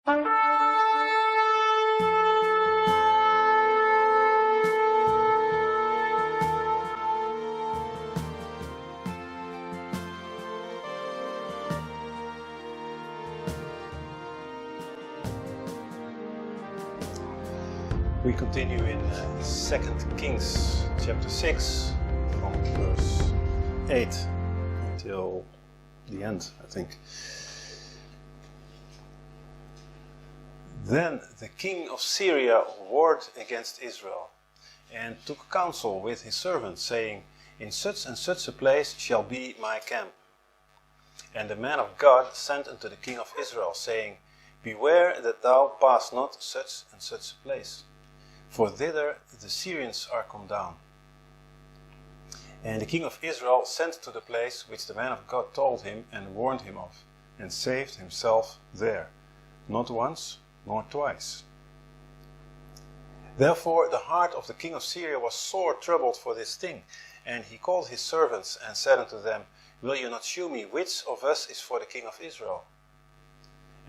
We continue in 2 Kings chapter 6 from verse 8 until the end, I think. Then the king of Syria warred against Israel and took counsel with his servants, saying, "In such and such a place shall be my camp." And the man of God sent unto the king of Israel, saying, "Beware that thou pass not such and such a place, for thither the Syrians are come down." And the king of Israel sent to the place which the man of God told him and warned him of, and saved himself there, not once nor twice. Therefore the heart of the king of Syria was sore troubled for this thing, and he called his servants and said unto them, "Will you not shew me which of us is for the king of Israel?"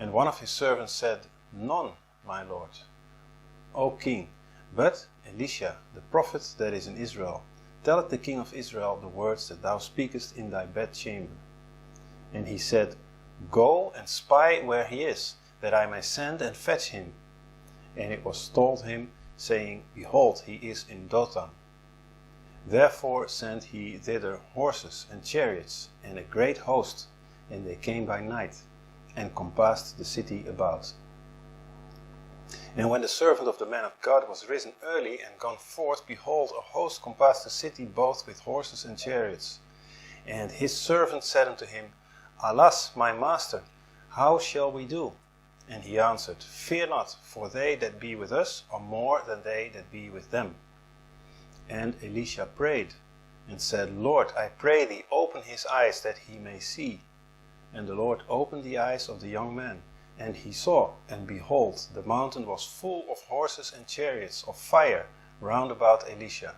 And one of his servants said, "None, my lord, O king, but Elisha, the prophet that is in Israel, telleth the king of Israel the words that thou speakest in thy bedchamber." And he said, "Go and spy where he is, that I may send and fetch him." And it was told him, saying, "Behold, he is in Dothan." Therefore sent he thither horses and chariots and a great host, and they came by night, and compassed the city about. And when the servant of the man of God was risen early and gone forth, behold, a host compassed the city both with horses and chariots. And his servant said unto him, "Alas, my master, how shall we do?" And he answered, "Fear not, for they that be with us are more than they that be with them." And Elisha prayed, and said, "Lord, I pray thee, open his eyes, that he may see." And the Lord opened the eyes of the young man, and he saw, and behold, the mountain was full of horses and chariots of fire round about Elisha.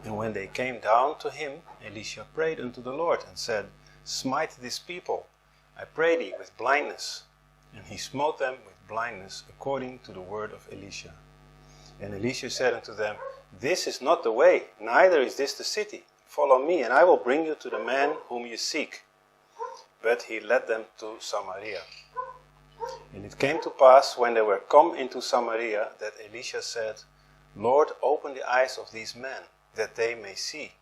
And when they came down to him, Elisha prayed unto the Lord, and said, "Smite this people, I pray thee, with blindness." And he smote them with blindness, according to the word of Elisha. And Elisha said unto them, "This is not the way, neither is this the city. Follow me, and I will bring you to the man whom you seek." But he led them to Samaria. And it came to pass, when they were come into Samaria, that Elisha said, "Lord, open the eyes of these men, that they may see."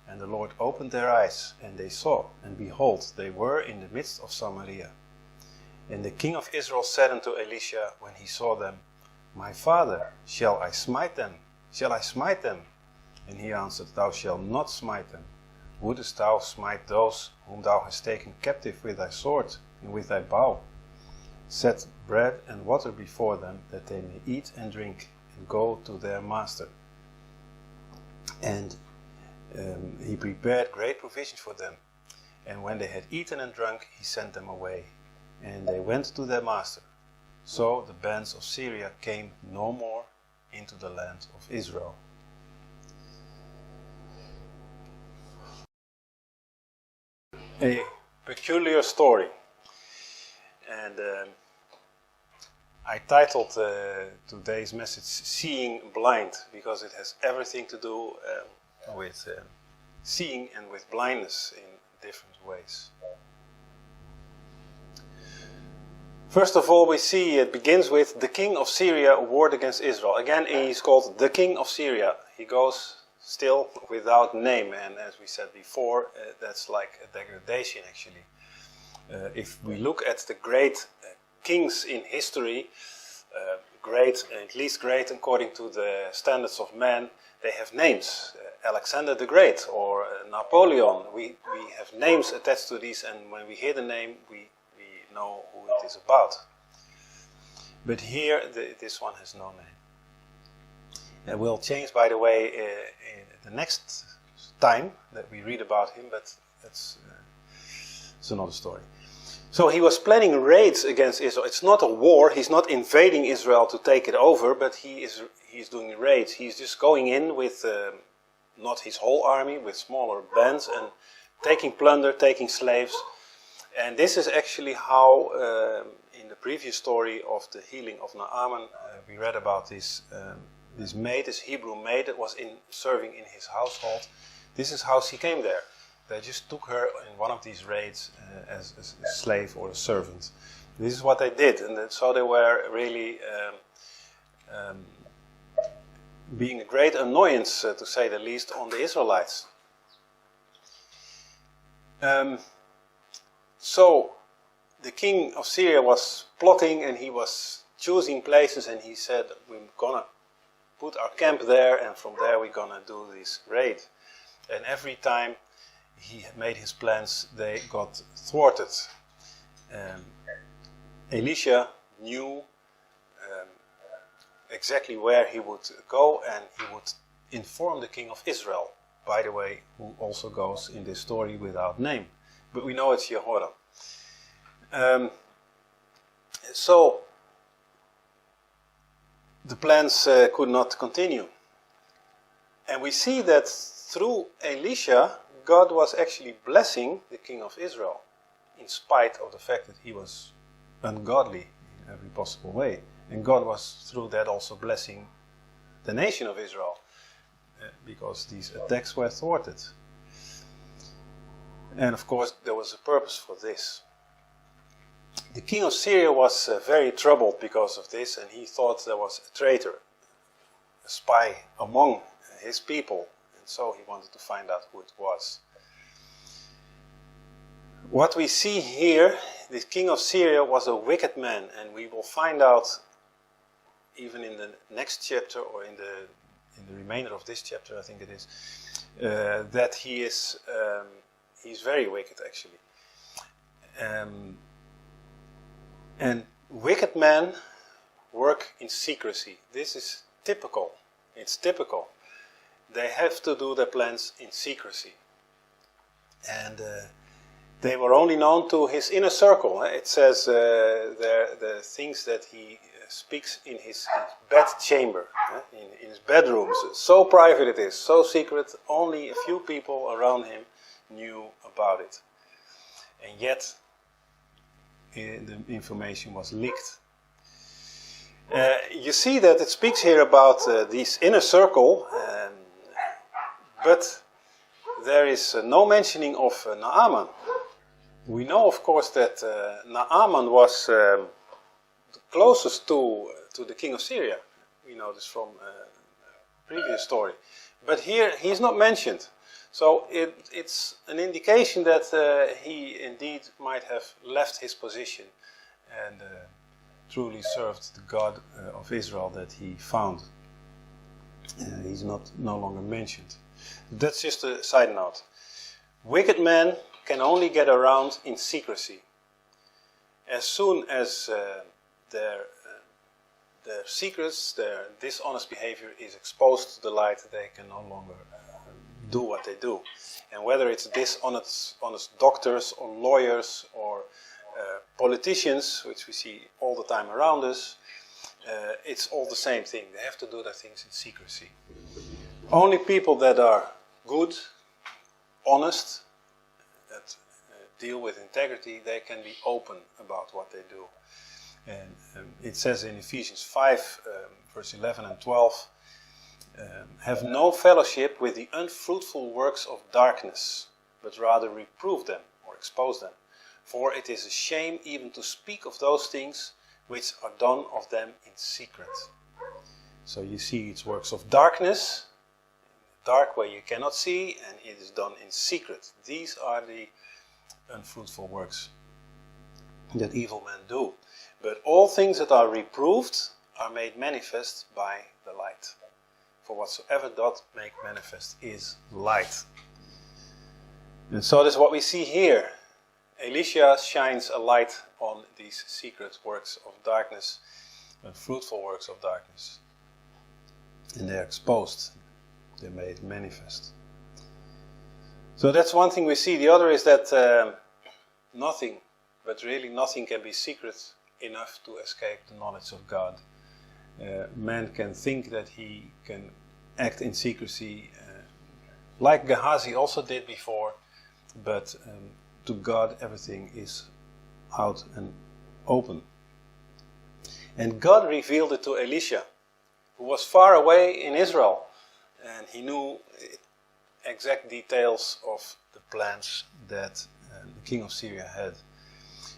And the Lord opened their eyes, and they saw, and behold, they were in the midst of Samaria. And the king of Israel said unto Elisha, when he saw them, "My father, shall I smite them? Shall I smite them?" And he answered, "Thou shalt not smite them. Wouldest thou smite those whom thou hast taken captive with thy sword and with thy bow? Set bread and water before them, that they may eat and drink, and go to their master." And he prepared great provision for them. And when they had eaten and drunk, he sent them away. And they went to their master. So the bands of Syria came no more into the land of Israel. A peculiar story. And I titled today's message "Seeing Blind," because it has everything to do with seeing and with blindness in different ways. First of all, we see it begins with the king of Syria warred against Israel. Again, he is called the king of Syria. He goes still without name, and as we said before, that's like a degradation actually. If we look at the great kings in history, great, at least great according to the standards of man, they have names. Alexander the Great or Napoleon, we have names attached to these, and when we hear the name, we know who it is about. But here, this one has no name. It will change, by the way, in the next time that we read about him, but it's another story. So he was planning raids against Israel. It's not a war. He's not invading Israel to take it over, but he's doing raids. He's just going in with not his whole army, with smaller bands, and taking plunder, taking slaves. And this is actually how, in the previous story of the healing of Naaman, we read about this maid, this Hebrew maid that was serving in his household. This is how she came there. They just took her in one of these raids as a slave or a servant. This is what they did, and so they were really being a great annoyance, to say the least, on the Israelites. So the king of Syria was plotting, and he was choosing places, and he said, we're gonna put our camp there, and from there we're gonna do this raid. And every time he made his plans, they got thwarted. Elisha knew exactly where he would go, and he would inform the king of Israel, by the way, who also goes in this story without name. But we know it's Jehoram. So the plans could not continue. And we see that through Elisha, God was actually blessing the king of Israel, in spite of the fact that he was ungodly in every possible way. And God was through that also blessing the nation of Israel, because these attacks were thwarted. And of course there was a purpose for this. The king of Syria was very troubled because of this, and he thought there was a traitor, a spy among his people, and so he wanted to find out who it was. What we see here, the king of Syria was a wicked man, and we will find out even in the next chapter, or in the remainder of this chapter, I think it is, that he's very wicked actually. And wicked men work in secrecy. This is typical. It's typical. They have to do their plans in secrecy. And they were only known to his inner circle. It says the things that he speaks in his bed chamber, in his bedrooms. So private it is, so secret, only a few people around him knew about it. And yet the information was leaked. You see that it speaks here about this inner circle, but there is no mentioning of Naaman. We know, of course, that Naaman was closest to the king of Syria. We know this from a previous story. But here he's not mentioned. So it's an indication that he indeed might have left his position and truly served the God of Israel that he found. He's no longer mentioned. That's just a side note. Wicked men can only get around in secrecy. As soon as their secrets, their dishonest behavior is exposed to the light, they can no longer do what they do. And whether it's dishonest doctors or lawyers or politicians, which we see all the time around us, it's all the same thing. They have to do their things in secrecy. Only people that are good, honest, that deal with integrity, they can be open about what they do. And it says in Ephesians 5, verse 11 and 12, have no fellowship with the unfruitful works of darkness, but rather reprove them or expose them. For it is a shame even to speak of those things which are done of them in secret. So you see, it's works of darkness, dark where you cannot see, and it is done in secret. These are the unfruitful works that evil men do. But all things that are reproved are made manifest by the light. For whatsoever doth make manifest is light. And so that's what we see here. Elisha shines a light on these secret works of darkness, and fruitful works of darkness. And they're exposed. They're made manifest. So that's one thing we see. The other is that nothing, but really nothing, can be secret enough to escape the knowledge of God. Man can think that he can act in secrecy, like Gehazi also did before, but to God everything is out and open. And God revealed it to Elisha, who was far away in Israel. And he knew exact details of the plans that the king of Syria had.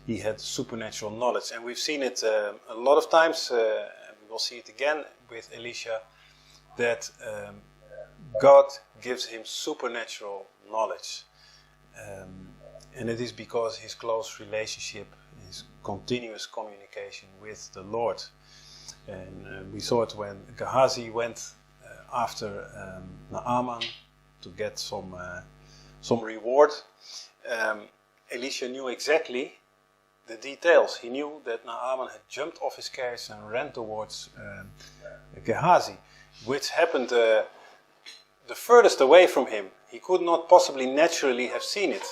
He had supernatural knowledge. And we've seen it a lot of times, and we will see it again with Elisha, that God gives him supernatural knowledge. And it is because his close relationship, his continuous communication with the Lord. And we saw it when Gehazi went after Naaman to get some reward. Elisha knew exactly the details. He knew that Naaman had jumped off his carriage and ran towards Gehazi, which happened the furthest away from him. He could not possibly naturally have seen it,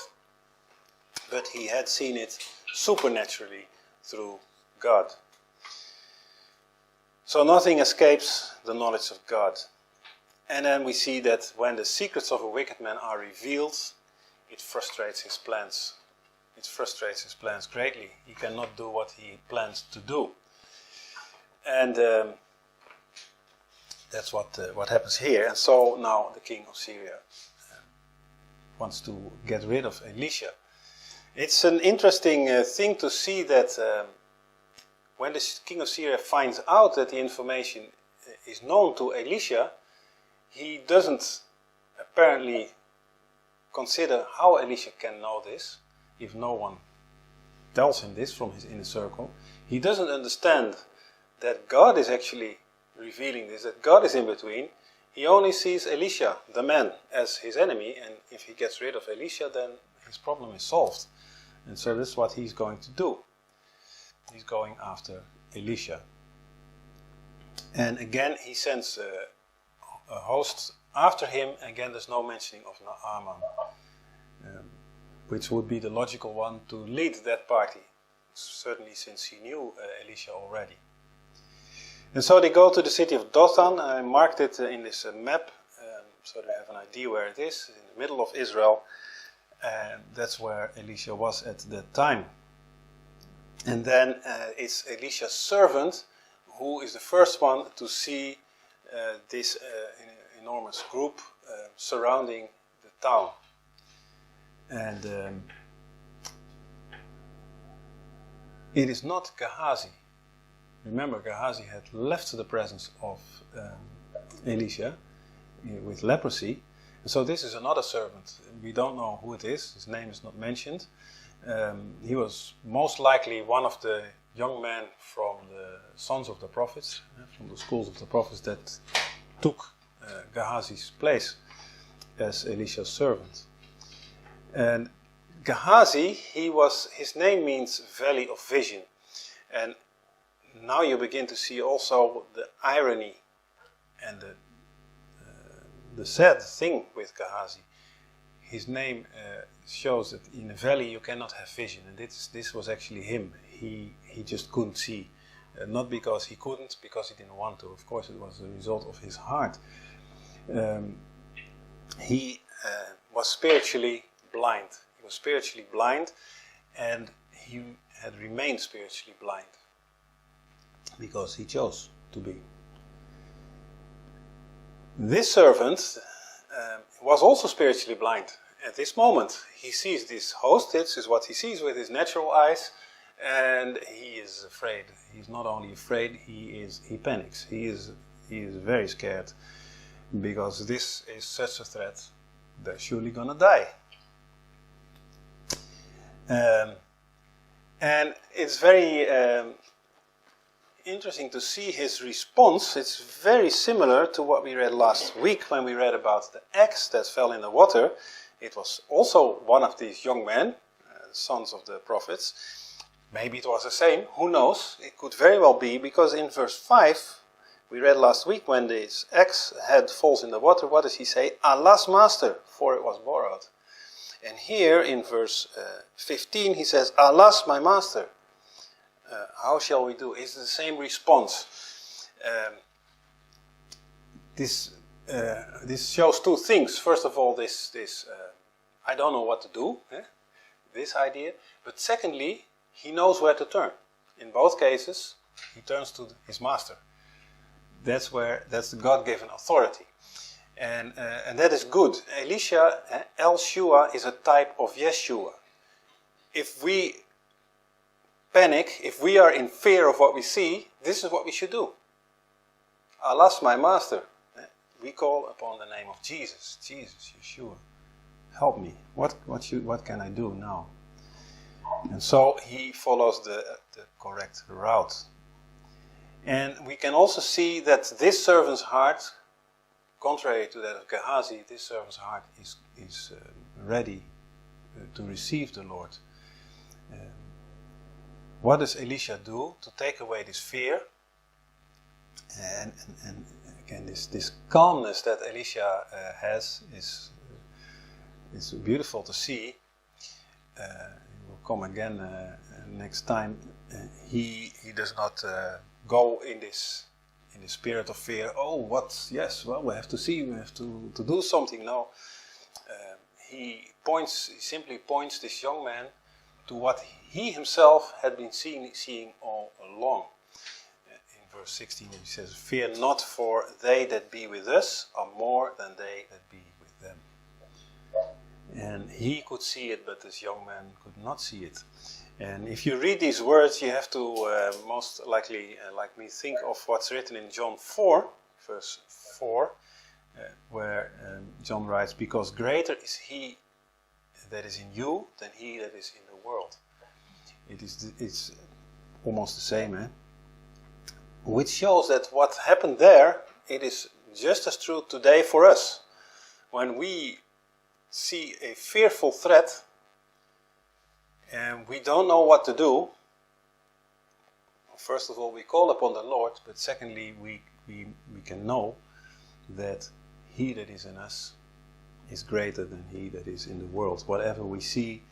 but he had seen it supernaturally through God. So nothing escapes the knowledge of God. And then we see that when the secrets of a wicked man are revealed, it frustrates his plans. It frustrates his plans greatly. He cannot do what he plans to do. And that's what happens here. And so now the king of Syria wants to get rid of Elisha. It's an interesting thing to see that when the king of Syria finds out that the information is known to Elisha, he doesn't apparently consider how Elisha can know this, if no one tells him this from his inner circle. He doesn't understand that God is actually revealing this, that God is in between. He only sees Elisha, the man, as his enemy, and if he gets rid of Elisha, then his problem is solved. And so this is what he's going to do. He's going after Elisha. And again, he sends a host after him. Again, there's no mentioning of Naaman, which would be the logical one to lead that party, certainly since he knew Elisha already. And so they go to the city of Dothan. I marked it in this map, so that we have an idea where it is, in the middle of Israel. And that's where Elisha was at that time. And then it's Elisha's servant who is the first one to see this enormous group surrounding the town. And it is not Gehazi. Remember, Gehazi had left the presence of Elisha with leprosy. And so this is another servant. We don't know who it is. His name is not mentioned. He was most likely one of the young men from the sons of the prophets, from the schools of the prophets, that took Gehazi's place as Elisha's servant. And Gehazi, his name means Valley of Vision. And now you begin to see also the irony and the sad thing with Gehazi. His name shows that in a valley you cannot have vision, and this was actually him. He just couldn't see, not because he couldn't, because he didn't want to. Of course, it was the result of his heart. He was spiritually blind. He was spiritually blind, and he had remained spiritually blind because he chose to be. This servant was also spiritually blind. At this moment, he sees this host. This is what he sees with his natural eyes, and he is afraid. He's not only afraid; he panics. He is very scared because this is such a threat. They're surely gonna die. And it's very interesting to see his response. It's very similar to what we read last week when we read about the axe that fell in the water. It was also one of these young men, sons of the prophets. Maybe it was the same, who knows? It could very well be, because in verse 5, we read last week when this axe head falls in the water, what does he say? Alas, master, for it was borrowed. And here in verse 15 he says, Alas, my master. How shall we do? It's the same response. This shows two things. First of all, this I don't know what to do, this idea. But secondly, he knows where to turn. In both cases, He turns to his master. That's the God-given authority. And that is good. Elisha, El-Shua, is a type of Yeshua. If we panic, if we are in fear of what we see, this is what we should do. Alas, my master. We call upon the name of Jesus. Jesus, Yeshua. Help me. What can I do now? And so he follows the correct route. And we can also see that this servant's heart, contrary to that of Gehazi, this servant's heart is ready to receive the Lord. What does Elisha do to take away this fear? And again, this calmness that Elisha has is beautiful to see. Will come again next time. He does not go in this spirit of fear. Oh, what? Yes, well, we have to see. We have to do something. No, he simply points this young man to what he himself had been seeing all along. In verse 16, he says, "Fear not, for they that be with us are more than they that be with them." And he could see it, but this young man could not see it. And if you read these words, you have to most likely, like me, think of what's written in John 4, verse 4, where John writes, "Because greater is he that is in you than he that is in the world." It's almost the same, eh? Which shows that what happened there, it is just as true today for us. When we see a fearful threat and we don't know what to do, first of all we call upon the Lord, but secondly we can know that he that is in us is greater than he that is in the world. Whatever we see,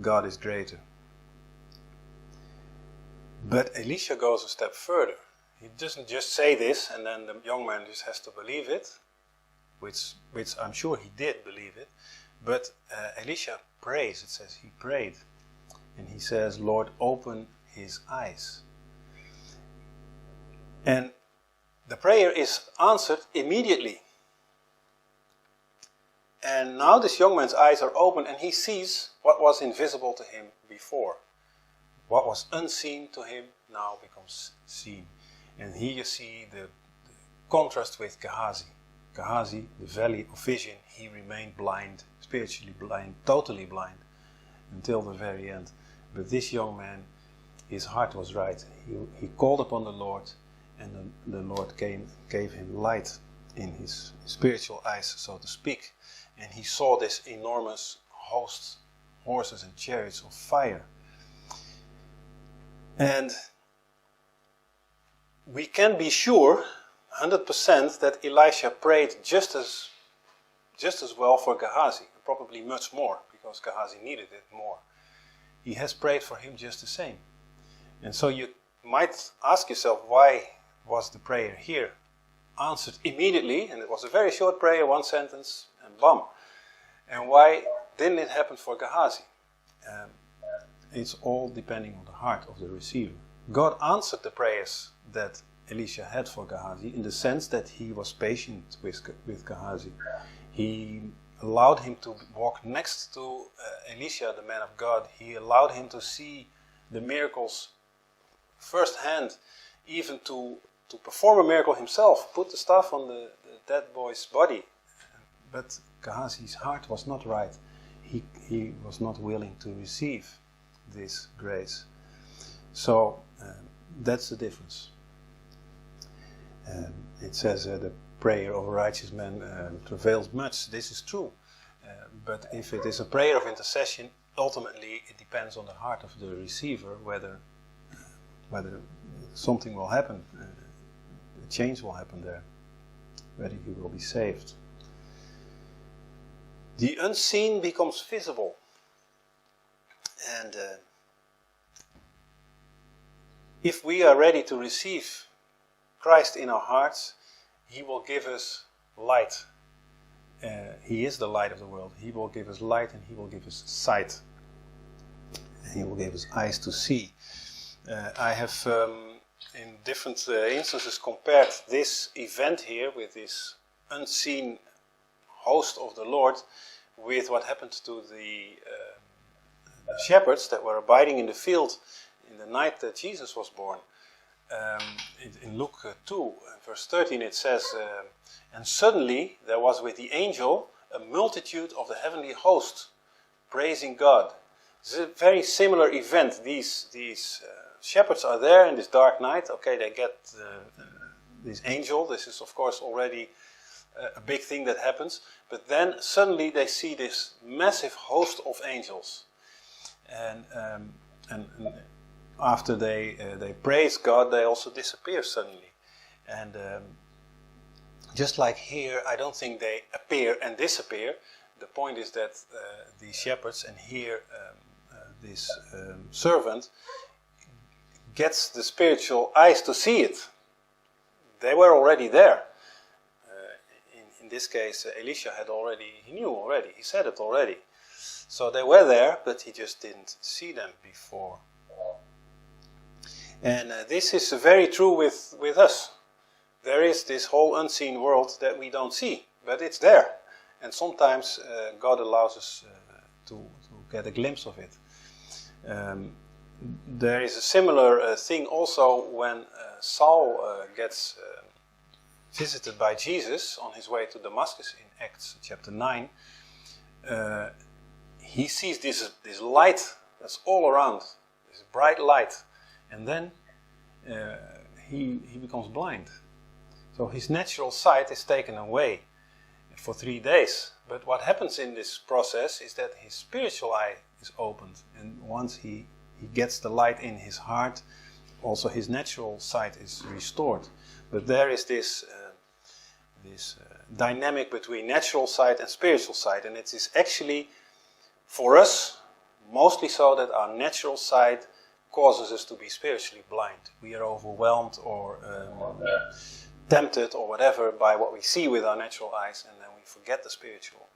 God is greater. But Elisha goes a step further. He doesn't just say this and then the young man just has to believe it, which I'm sure he did believe it. But Elisha prays. It says he prayed. And he says, "Lord, open his eyes." And the prayer is answered immediately. And now this young man's eyes are open and he sees what was invisible to him before. What was unseen to him now becomes seen. And here you see the contrast with Gehazi. Gehazi, the valley of vision, he remained blind, spiritually blind, totally blind, until the very end. But this young man, his heart was right. He called upon the Lord, and the Lord gave him light in his spiritual eyes, so to speak. And he saw this enormous host, horses and chariots of fire. And we can be sure 100% that Elisha prayed just as well for Gehazi, probably much more, because Gehazi needed it more. He has prayed for him just the same. And so you might ask yourself, why was the prayer here answered immediately? And it was a very short prayer, one sentence, and bam. And why didn't it happen for Gehazi? It's all depending on the heart of the receiver. God answered the prayers that Elisha had for Gehazi in the sense that he was patient with Gehazi. He allowed him to walk next to Elisha, the man of God. He allowed him to see the miracles firsthand, even to perform a miracle himself, put the staff on the dead boy's body. But Gehazi's heart was not right. He was not willing to receive this grace. So that's the difference. It says the prayer of a righteous man travails much. This is true. But if it is a prayer of intercession, ultimately it depends on the heart of the receiver whether something will happen, a change will happen there, whether he will be saved. The unseen becomes visible. And if we are ready to receive Christ in our hearts, he will give us light. He is the light of the world. He will give us light and he will give us sight. And he will give us eyes to see. I have in different instances compared this event here with this unseen host of the Lord with what happened to the shepherds that were abiding in the field in the night that Jesus was born. In Luke 2, verse 13, it says, and suddenly there was with the angel a multitude of the heavenly host praising God. It's a very similar event. These shepherds are there in this dark night. Okay, they get this angel. This is, of course, already a big thing that happens. But then suddenly they see this massive host of angels. And after they praise God, they also disappear suddenly. And just like here, I don't think they appear and disappear. The point is that the shepherds, and here this servant, gets the spiritual eyes to see it. They were already there. In this case, Elisha he knew already, he said it already. So they were there, but he just didn't see them before. And this is very true with us. There is this whole unseen world that we don't see, but it's there. And sometimes God allows us to get a glimpse of it. There is a similar thing also when Saul gets visited by Jesus on his way to Damascus in Acts chapter 9. He sees this light that's all around, this bright light, and then he becomes blind. So his natural sight is taken away for 3 days. But what happens in this process is that his spiritual eye is opened, and once he gets the light in his heart, also his natural sight is restored. But there is this dynamic between natural sight and spiritual sight, and it is actually for us mostly so that our natural sight causes us to be spiritually blind. We are overwhelmed or tempted or whatever by what we see with our natural eyes, and then we forget the spiritual.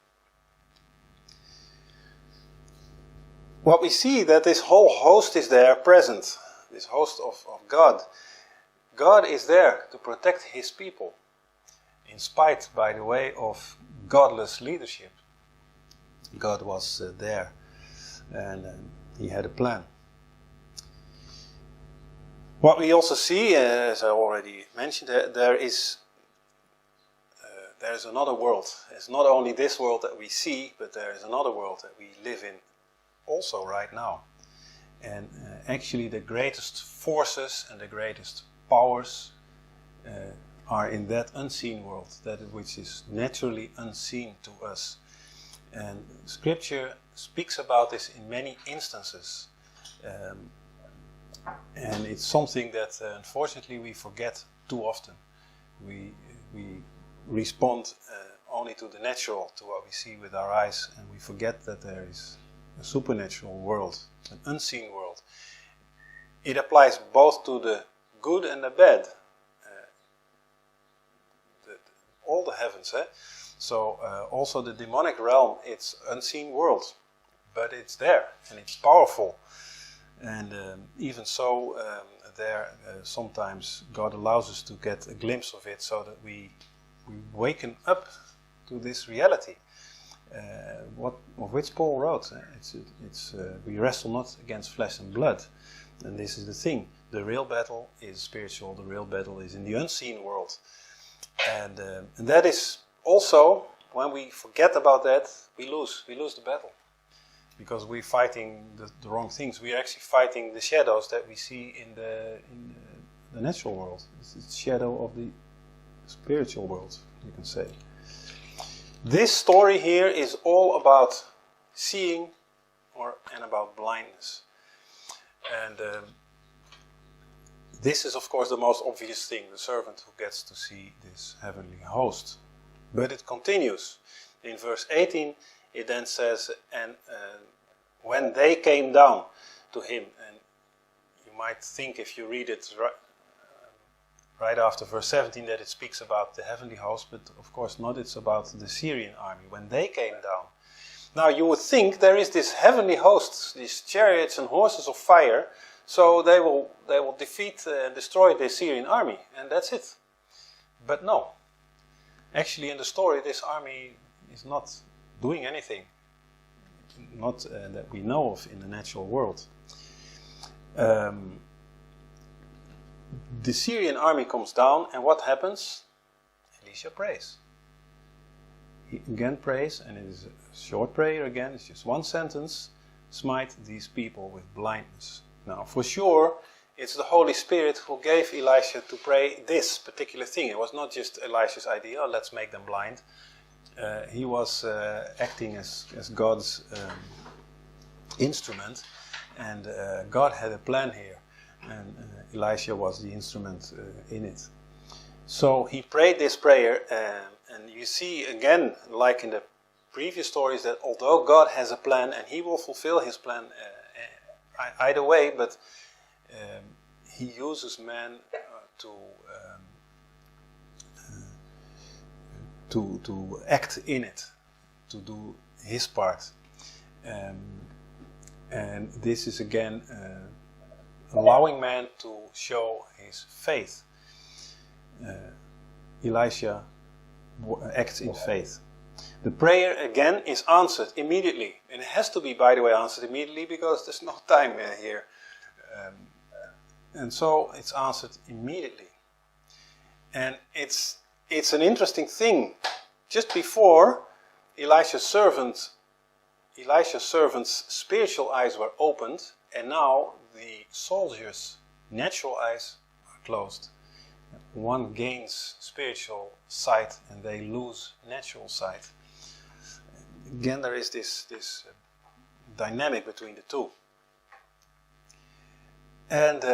What we see, that this whole host is there present, this host of God. God is there to protect his people, in spite, by the way, of godless leadership. God was there, and he had a plan. What we also see, as I already mentioned, there is another world. It's not only this world that we see, but there is another world that we live in also right now. And actually the greatest forces and the greatest powers are in that unseen world, that which is naturally unseen to us. And Scripture speaks about this in many instances. And it's something that unfortunately we forget too often. We respond only to the natural, to what we see with our eyes, and we forget that there is a supernatural world, an unseen world. It applies both to the good and the bad. All the heavens. So also the demonic realm, it's unseen world, but it's there and it's powerful. And even so, sometimes God allows us to get a glimpse of it, so that we waken up to this reality. Of which Paul wrote, we wrestle not against flesh and blood. And this is the thing: the real battle is spiritual. The real battle is in the unseen world. And that is also, when we forget about that, we lose the battle. Because we're fighting the wrong things. We are actually fighting the shadows that we see in the natural world. It's the shadow of the spiritual world, you can say. This story here is all about seeing and about blindness. And this is, of course, the most obvious thing, the servant who gets to see this heavenly host. But it continues. In verse 18, it then says, and when they came down to him, and you might think if you read it right after verse 17 that it speaks about the heavenly host, but of course not, it's about the Syrian army, when they came down. Now you would think there is this heavenly host, these chariots and horses of fire, So they will defeat and destroy the Syrian army, and that's it. But no. Actually, in the story, this army is not doing anything. Not that we know of in the natural world. The Syrian army comes down, and what happens? Elisha prays. He again prays, and it is a short prayer again. It's just one sentence. Smite these people with blindness. Now, for sure, it's the Holy Spirit who gave Elisha to pray this particular thing. It was not just Elisha's idea, oh, let's make them blind. He was acting as God's instrument, and God had a plan here, and Elisha was the instrument in it. So he prayed this prayer, and you see again, like in the previous stories, that although God has a plan and he will fulfill his plan either way, but he uses man to act in it, to do his part. And this is again allowing man to show his faith. Elisha acts in faith. The prayer again is answered immediately. And it has to be, by the way, answered immediately because there's no time here. And so it's answered immediately. And it's an interesting thing. Just before, Elisha's servant's spiritual eyes were opened, and now the soldiers' natural eyes are closed. One gains spiritual sight and they lose natural sight. Again, there is this dynamic between the two. And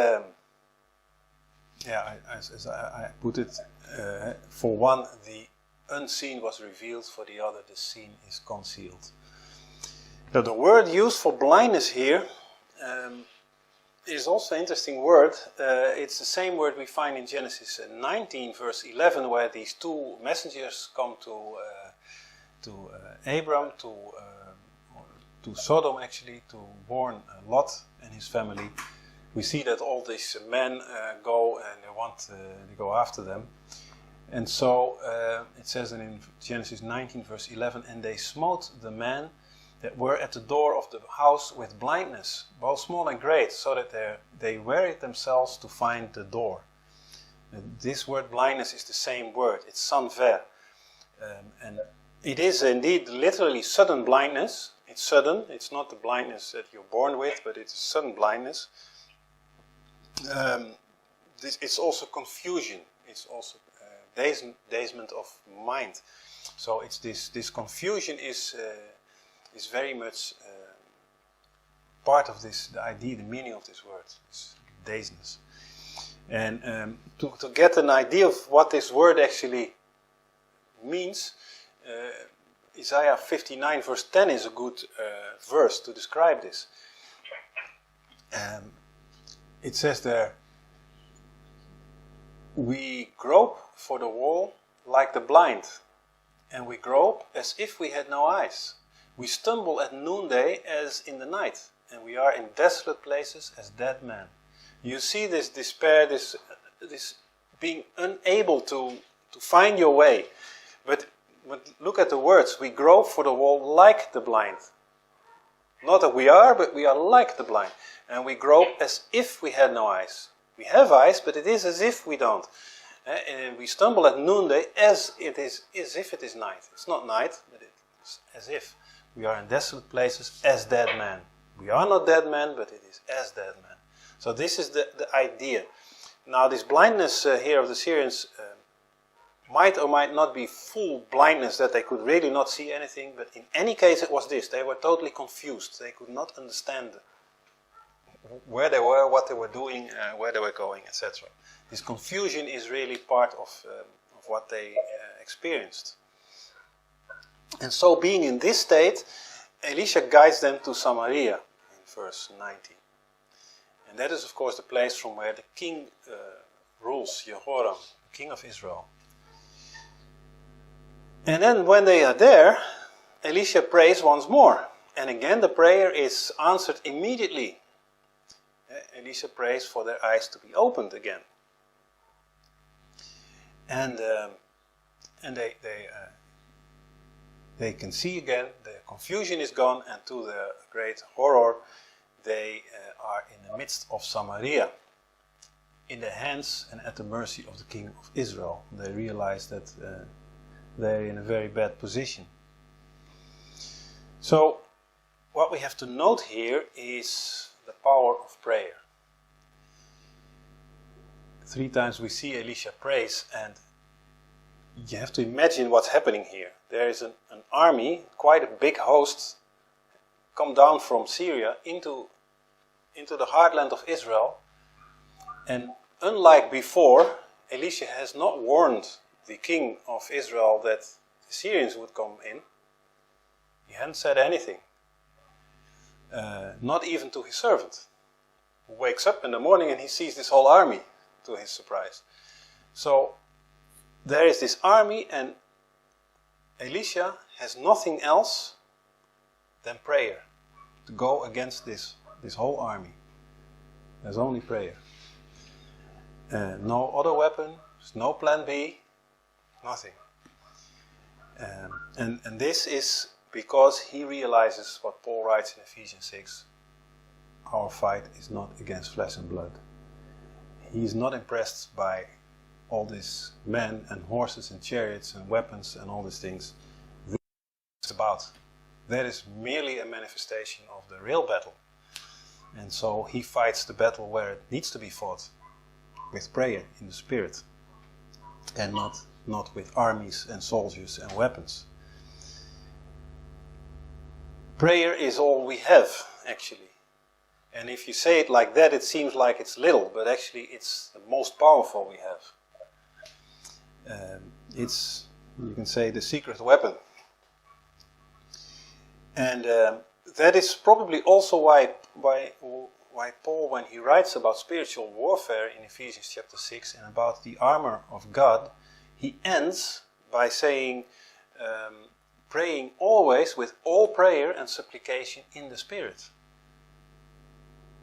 as I put it, for one, the unseen was revealed, for the other, the seen is concealed. Now, the word used for blindness here is also an interesting word. It's the same word we find in Genesis 19, verse 11, where these two messengers come to Abram, to Sodom actually, to warn Lot and his family. We see that all these men go and they want to go after them. And so it says in Genesis 19 verse 11, and they smote the men that were at the door of the house with blindness, both small and great, so that they wearied themselves to find the door. And this word blindness is the same word, it's sanver. And it is indeed literally sudden blindness. It's sudden, it's not the blindness that you're born with, but it's a sudden blindness. It's also confusion, it's also dazement of mind. So it's this confusion is very much part of the idea, the meaning of this word, this dazedness. And to get an idea of what this word actually means, Isaiah 59 verse 10 is a good verse to describe this. It says there, we grope for the wall like the blind, and we grope as if we had no eyes. We stumble at noonday as in the night, and we are in desolate places as dead men. You see this despair, this being unable to find your way. But look at the words, we grope for the wall like the blind. Not that we are, but we are like the blind. And we grope as if we had no eyes. We have eyes, but it is as if we don't. And we stumble at noonday as if it is night. It's not night, but it's as if. We are in desolate places as dead men. We are not dead men, but it is as dead men. So this is the idea. Now this blindness here of the Syrians might or might not be full blindness that they could really not see anything, but in any case it was this. They were totally confused. They could not understand where they were, what they were doing, where they were going, etc. This confusion is really part of what they experienced. And so being in this state, Elisha guides them to Samaria in verse 19. And that is of course the place from where the king rules, Jehoram, the king of Israel. And then when they are there, Elisha prays once more. And again the prayer is answered immediately. Elisha prays for their eyes to be opened again. And they can see again, the confusion is gone, and to their great horror, they are in the midst of Samaria, in the hands and at the mercy of the king of Israel. They realize that they're in a very bad position. So, what we have to note here is the power of prayer. 3 times we see Elisha prays, and you have to imagine what's happening here. There is an army, quite a big host, come down from Syria into the heartland of Israel. And unlike before, Elisha has not warned the king of Israel that the Syrians would come in. He hadn't said anything. Not even to his servant, who wakes up in the morning and he sees this whole army, to his surprise. So there is this army, and Elisha has nothing else than prayer to go against this whole army. There's only prayer. No other weapon, no plan B, nothing. And this is because he realizes what Paul writes in Ephesians 6. Our fight is not against flesh and blood. He is not impressed by all these men and horses and chariots and weapons and all these things. It's about. That is merely a manifestation of the real battle. And so he fights the battle where it needs to be fought, with prayer in the spirit, and not with armies and soldiers and weapons. Prayer is all we have, actually. And if you say it like that, it seems like it's little, but actually it's the most powerful we have. It's, you can say, the secret weapon. And that is probably also why Paul, when he writes about spiritual warfare in Ephesians chapter 6 and about the armor of God, he ends by saying, praying always with all prayer and supplication in the Spirit.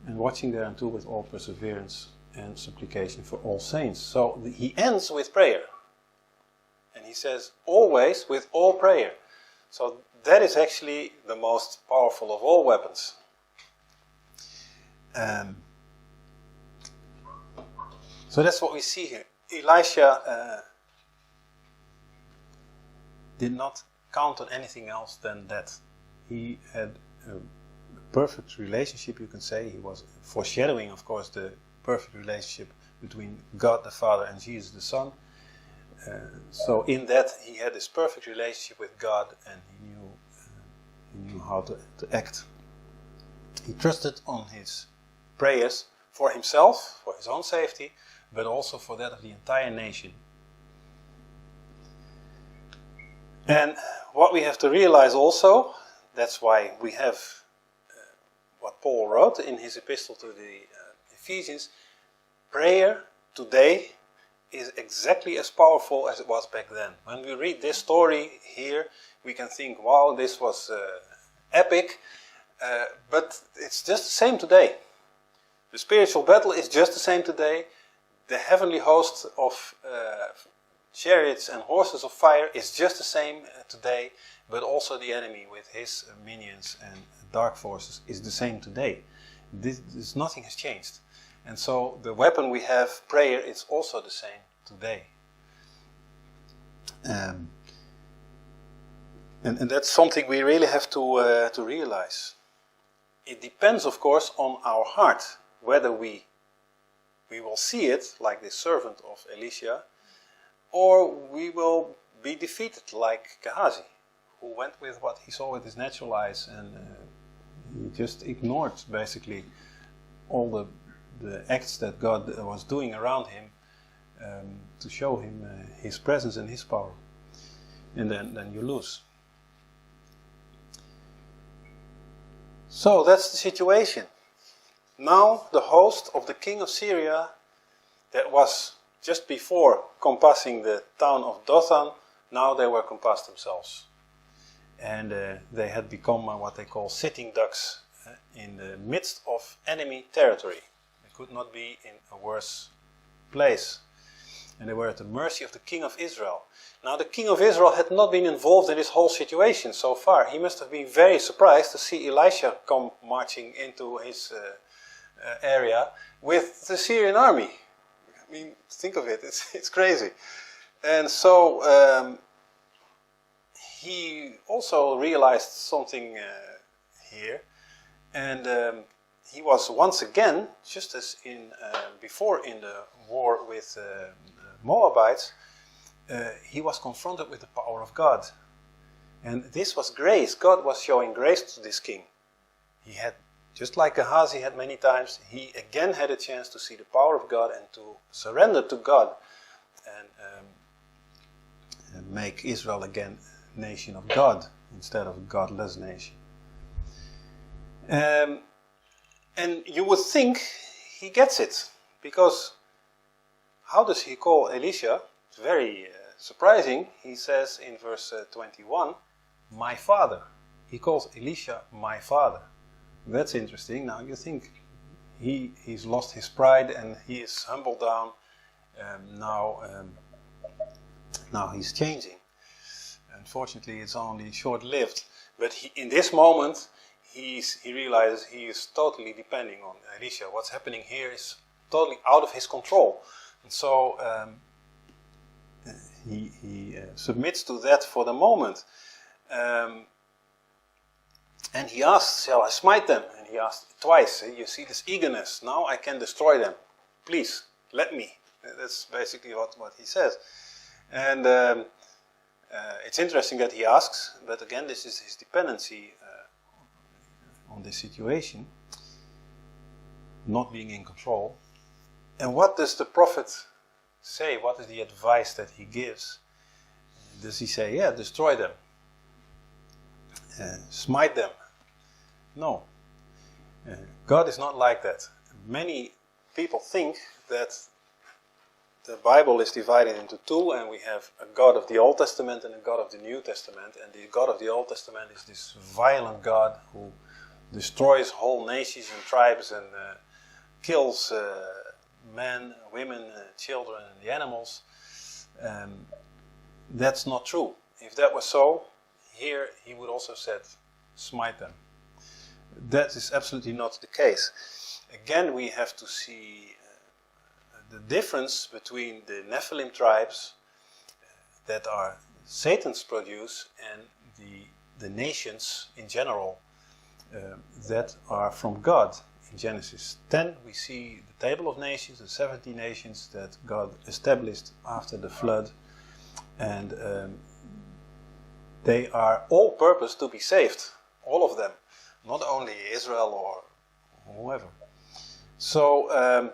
And watching thereunto with all perseverance and supplication for all saints. So he ends with prayer. And he says, always with all prayer. So that is actually the most powerful of all weapons. So that's what we see here. Elisha did not count on anything else than that. He had a perfect relationship, you can say. He was foreshadowing, of course, the perfect relationship between God the Father and Jesus the Son. So in that he had this perfect relationship with God, and he knew how to act. He trusted on his prayers for himself, for his own safety, but also for that of the entire nation. And what we have to realize also, that's why we have what Paul wrote in his epistle to the Ephesians, prayer today is exactly as powerful as it was back then. When we read this story here, we can think, wow, this was epic, but it's just the same today. The spiritual battle is just the same today. The heavenly host of chariots and horses of fire is just the same today, but also the enemy with his minions and dark forces is the same today. Nothing has changed. And so the weapon we have, prayer, is also the same today. And that's something we really have to realize. It depends, of course, on our heart, whether we will see it, like this servant of Elisha, or we will be defeated, like Gehazi, who went with what he saw with his natural eyes, and he just ignored, basically, all the acts that God was doing around him to show him his presence and his power. And then you lose. So that's the situation. Now the host of the king of Syria, that was just before compassing the town of Dothan, now they were compassed themselves. And they had become what they call sitting ducks in the midst of enemy territory. could not be in a worse place. And they were at the mercy of the king of Israel. Now the king of Israel had not been involved in this whole situation so far. He must have been very surprised to see Elisha come marching into his area with the Syrian army. I mean, think of it, it's crazy. And so he also realized something here. And he was once again, just as before in the war with Moabites, he was confronted with the power of God. And this was grace. God was showing grace to this king. He had, just like Gehazi had many times, he again had a chance to see the power of God and to surrender to God and make Israel again a nation of God instead of a godless nation. And you would think he gets it, because how does he call Elisha? It's very surprising. He says in verse 21, my father. He calls Elisha my father. That's interesting. Now you think he's lost his pride and he is humbled down. Now he's changing. Unfortunately, it's only short-lived. But in this moment, he realizes he is totally depending on Elisha. What's happening here is totally out of his control. And so he submits to that for the moment. And he asks, shall I smite them? And he asked twice. You see this eagerness. Now I can destroy them. Please, let me. That's basically what he says. And it's interesting that he asks, but again, this is his dependency on this situation, not being in control. And what does the prophet say? What is the advice that he gives? Does he say, yeah, destroy them? Smite them? No. God is not like that. Many people think that the Bible is divided into two, and we have a God of the Old Testament and a God of the New Testament. And the God of the Old Testament is this violent God who destroys whole nations and tribes and kills men, women, children, and the animals. That's not true. If that was so, here he would also said, smite them. That is absolutely not the case. Again, we have to see the difference between the Nephilim tribes that are Satan's produce and the nations in general that are from God. In Genesis 10 we see the table of nations, the 70 nations that God established after the flood, and they are all purposed to be saved, all of them, not only Israel or whoever. So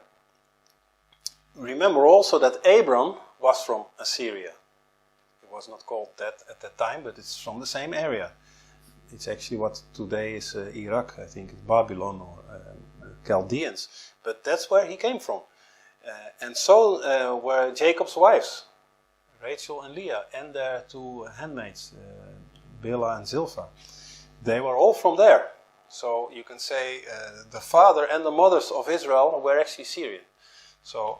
remember also that Abram was from Assyria. It was not called that at that time, but it's from the same area. It's actually what today is Iraq, I think it's Babylon or Chaldeans. But that's where he came from. And so were Jacob's wives, Rachel and Leah, and their two handmaids, Bilhah and Zilpah. They were all from there. So you can say the father and the mothers of Israel were actually Syrian. So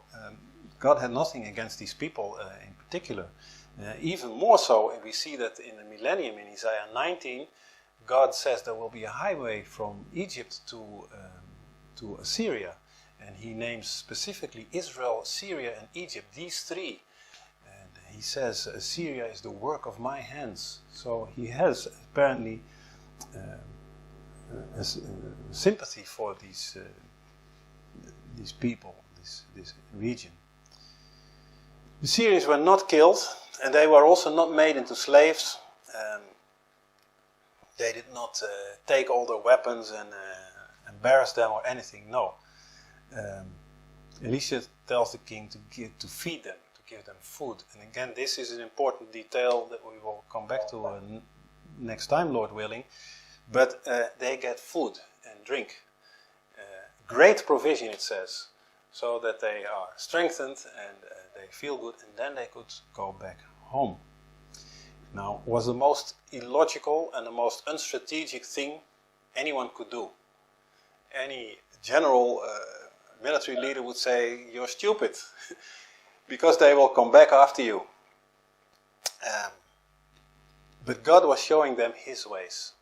God had nothing against these people in particular. Even more so, we see that in the millennium in Isaiah 19, God says there will be a highway from Egypt to Assyria. And he names specifically Israel, Syria and Egypt, these three. And he says Assyria is the work of my hands. So he has apparently sympathy for these people, this region. The Syrians were not killed, and they were also not made into slaves. They did not take all their weapons and embarrass them or anything. No. Elisha tells the king to feed them, to give them food. And again, this is an important detail that we will come back to next time, Lord willing. But they get food and drink. Great provision, it says, so that they are strengthened and they feel good, and then they could go back home. Now, was the most illogical and the most unstrategic thing anyone could do. Any general military leader would say, "You're stupid," because they will come back after you. But God was showing them his ways.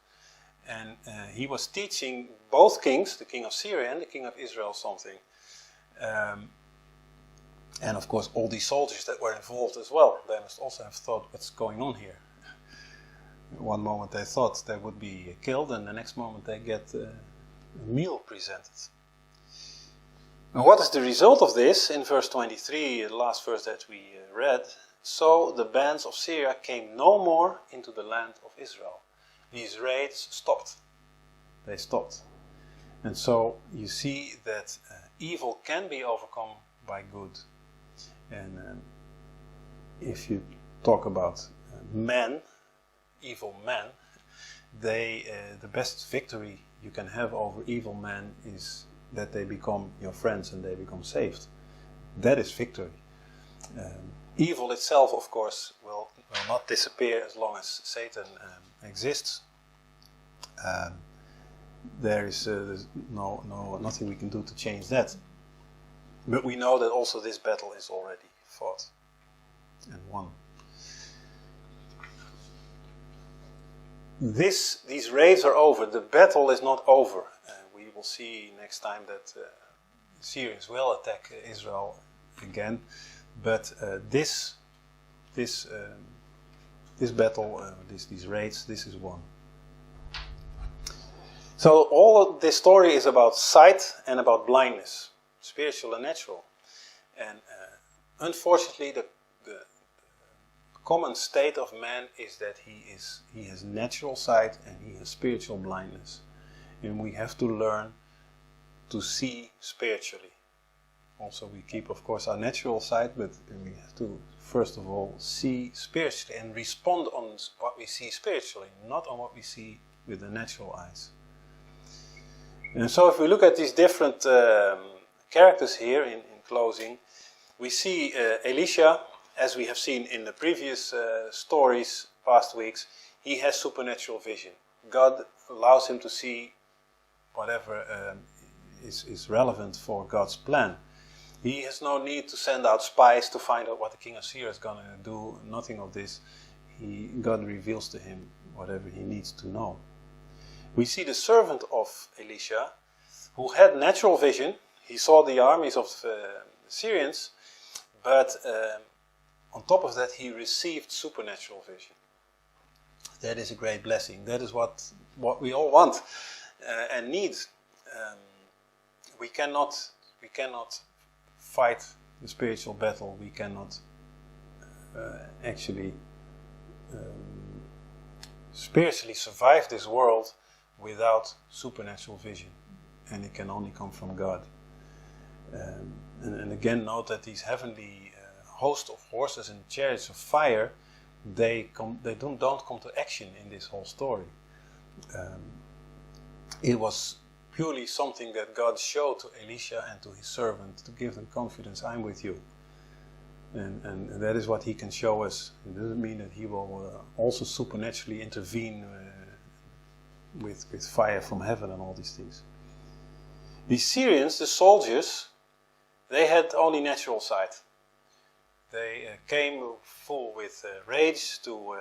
And he was teaching both kings, the king of Syria and the king of Israel, something. And of course all these soldiers that were involved as well, they must also have thought, what's going on here? One moment they thought they would be killed, and the next moment they get a meal presented. And what is the result of this? In verse 23, the last verse that we read, "So the bands of Syria came no more into the land of Israel." These raids stopped. They stopped. And so you see that evil can be overcome by good. And if you talk about men, evil men, the best victory you can have over evil men is that they become your friends and they become saved. That is victory. Evil itself, of course, will not disappear as long as Satan exists. There's nothing we can do to change that. But we know that also this battle is already fought and won. These raids are over. The battle is not over. We will see next time that Syrians will attack Israel again. But this battle, these raids, this is won. So all of this story is about sight and about blindness, spiritual and natural. And unfortunately, the common state of man is that he has natural sight and he has spiritual blindness. And we have to learn to see spiritually. Also, we keep, of course, our natural sight, but we have to, first of all, see spiritually and respond on what we see spiritually, not on what we see with the natural eyes. And so if we look at these different characters here in closing, we see Elisha, as we have seen in the previous stories, past weeks, he has supernatural vision. God allows him to see whatever is relevant for God's plan. He has no need to send out spies to find out what the king of Syria is going to do. Nothing of this. God reveals to him whatever he needs to know. We see the servant of Elisha, who had natural vision. He saw the armies of the Syrians, but on top of that he received supernatural vision. That is a great blessing. That is what we all want and need. We cannot fight the spiritual battle. We cannot actually spiritually survive this world without supernatural vision, and it can only come from God. And again, note that these heavenly host of horses and chariots of fire, they don't come to action in this whole story. It was purely something that God showed to Elisha and to his servant to give them confidence. I'm with you. And that is what he can show us. It doesn't mean that he will also supernaturally intervene with fire from heaven and all these things. The Syrians, the soldiers, they had only natural sight. They came full with rage to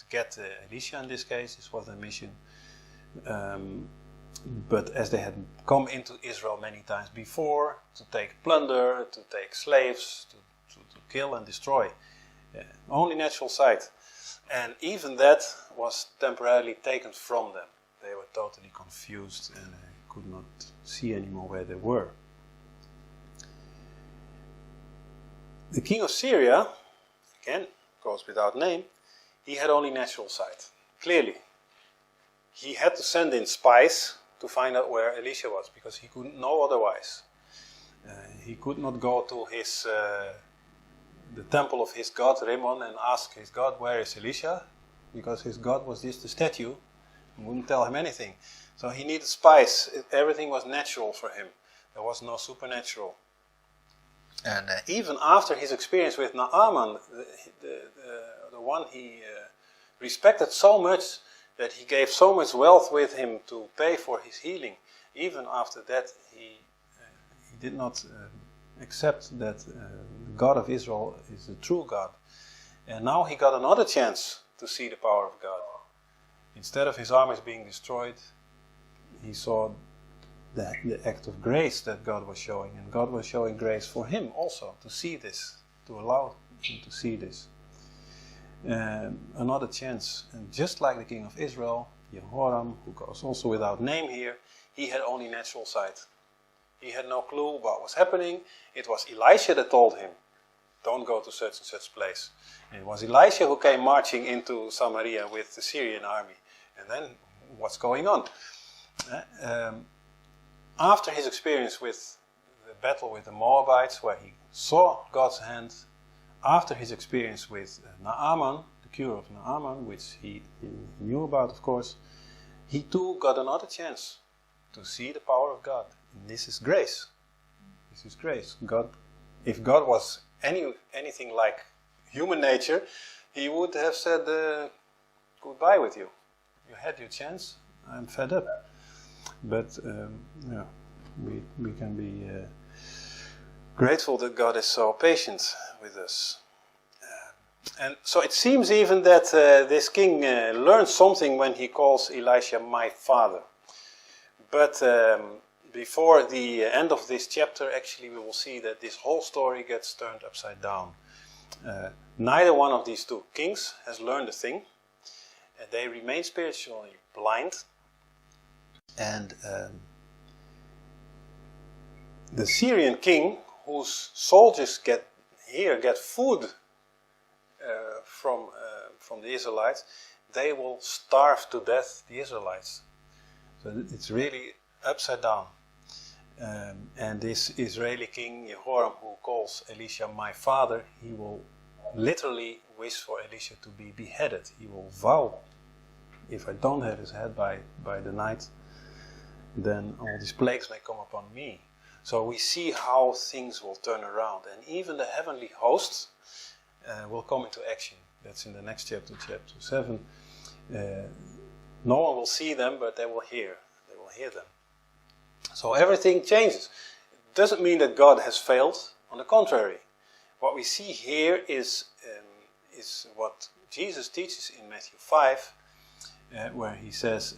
get Elisha, in this case. This was their mission. But as they had come into Israel many times before, to take plunder, to take slaves, to kill and destroy. Only natural sight. And even that was temporarily taken from them. They were totally confused and could not see anymore where they were. The king of Syria, again, goes without name, he had only natural sight. Clearly. He had to send in spies to find out where Elisha was, because he couldn't know otherwise. He could not go to the temple of his god Rimmon and ask his god, where is Elisha? Because his god was just a statue and wouldn't tell him anything. So he needed spies. Everything was natural for him. There was no supernatural. And even after his experience with Naaman, the one he respected so much, that he gave so much wealth with him to pay for his healing, even after that he did not accept that the God of Israel is the true God. And now he got another chance to see the power of God. Instead of his armies being destroyed, he saw the act of grace that God was showing. And God was showing grace for him also, to see this, to allow him to see this. Another chance. And just like the king of Israel, Jehoram, who goes also without name here, he had only natural sight. He had no clue what was happening. It was Elisha that told him, don't go to such and such place. And it was Elisha who came marching into Samaria with the Syrian army. And then, what's going on? After his experience with the battle with the Moabites, where he saw God's hand, after his experience with Naaman, the cure of Naaman, which he knew about, of course, he too got another chance to see the power of God. And this is grace. This is grace. God, if God was anything like human nature, he would have said, goodbye with you. You had your chance. I'm fed up. But we can be grateful that God is so patient with us. And so it seems even that this king learned something when he calls Elisha my father. But before the end of this chapter, actually we will see that this whole story gets turned upside down. Neither one of these two kings has learned a thing. And they remain spiritually blind. And the Syrian king, whose soldiers get food from the Israelites, they will starve to death the Israelites. So it's really upside down. And this Israeli king, Jehoram, who calls Elisha my father, he will literally wish for Elisha to be beheaded. He will vow, if I don't have his head by the night, then all these plagues may come upon me. So we see how things will turn around. And even the heavenly hosts will come into action. That's in the next chapter, chapter 7. No one will see them, but they will hear. They will hear them. So everything changes. It doesn't mean that God has failed. On the contrary. What we see here is what Jesus teaches in Matthew 5, where he says,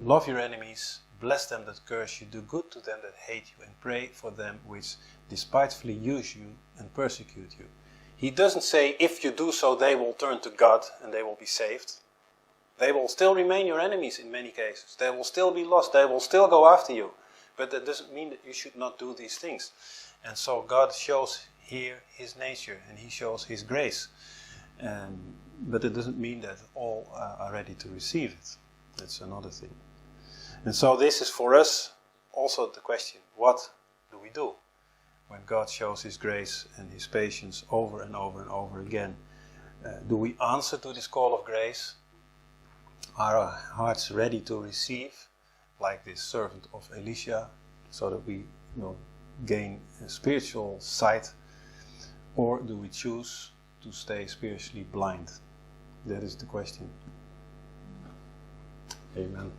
love your enemies, bless them that curse you, do good to them that hate you, and pray for them which despitefully use you and persecute you. He doesn't say, if you do so, they will turn to God and they will be saved. They will still remain your enemies in many cases. They will still be lost. They will still go after you. But that doesn't mean that you should not do these things. And so God shows here his nature and he shows his grace. But it doesn't mean that all are ready to receive it. That's another thing. And so this is for us also the question, what do we do when God shows his grace and his patience over and over and over again? Do we answer to this call of grace? Are our hearts ready to receive, like this servant of Elisha, so that we gain a spiritual sight? Or do we choose to stay spiritually blind? That is the question. Amen.